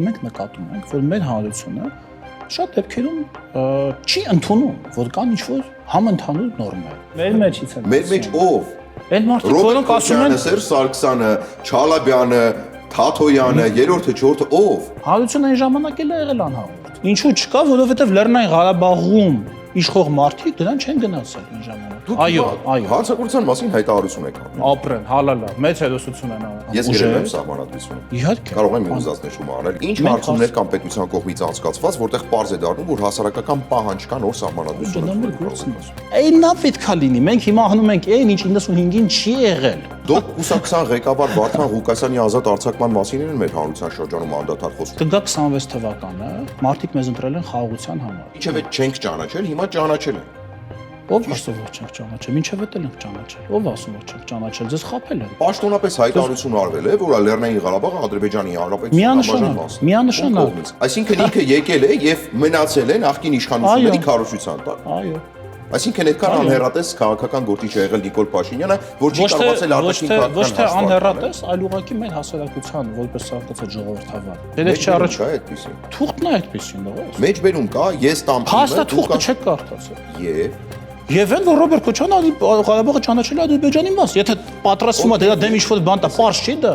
մենք նկատում ենք, որ մեր հանրությունը շատ դեպքերում չի ընդունում, որ կան ինչ-որ համընդհանուր նորմեր։ Մեր մեջից են։ Մեր մեջ ով։ Այդ մարդիկ, որոնք ասում են Սերժ Սարգսյանը, Չալաբյանը, Թաթոյանը, երրորդը, չորրորդը ով։ հանրությունը այն ժամանակ էլ եղել անհաղորդ։ Ինչու չկա, որովհետև Լեռնային Ղարաբաղում իշխող մարդիկ դրան չեն գնացել այն ժամանակ։ Այո, այո։ Հանցագործության մասին հայտարարություն եք անում։ Ապրեն, հալալա, մեծ հերոսություն են անում։ Ես գրել եմ սահմանադրությունը։ Իհարկե։ Կարող եմ ինձ նշում անել։ Ինչ հարցումներ կան պետության կողմից անցկացված, որտեղ պարզ է դառնում, որ հասարակական պահանջ կա նոր սահմանադրություն։ Այն նա պետքա լինի։ Մենք հիմա անում ենք այն, ինչ 95-ին չի եղել։ Դուք կուսակցության ղեկավար Վարդան Ղուկասյանի ազատ արձակման մասին են մեր հանրության շրջանում անդադար խոսում։ Կգա 26 թվականը, մարդիկ մեզ ընտրել են խաղաղության համար։ Ինչև է չենք ճանաչել, հիմա ճանաչել են։ Ով ասում որ չենք ճանաչել, ինչև էլ ենք ճանաչել։ Ով ասում որ չենք ճանաչել, ձեզ խաբել են։ Պաշտոնապես հայտարարություն արվել է, որ Լեռնային Ղարաբաղը Ադրբեջանի Հանրապետության Միանշանակ։ Այսինքն ինքը եկել է եւ մնացել է նախկին իշխանությունների քարոզության տակ։ Այո։ Այսինքն այդքան անհեռատես քաղաքական գործիչ է եղել Նիկոլ Փաշինյանը, որ չի կարողացել արտաքին քաղաքական ոչ թե անհեռատես, այլ ուղղակի մեր հասարակության որպես ցանկացած ժողովրդավար։ Դերեք չառաջ կա այդպեսին։ թուղթն է այդպեսին, ո՞վ։ Մեջբերում կա, ես տամ Փաստը թուղթը չեք կարդացել։ Եվ Եվ որ Ռոբերտ Քոչյանը Ղարաբաղը ճանաչել է Ադրբեջանի մաս։ Եթե պատրաստվում է դրա դեմ ինչ-որ բան տա, պարզ չի դա։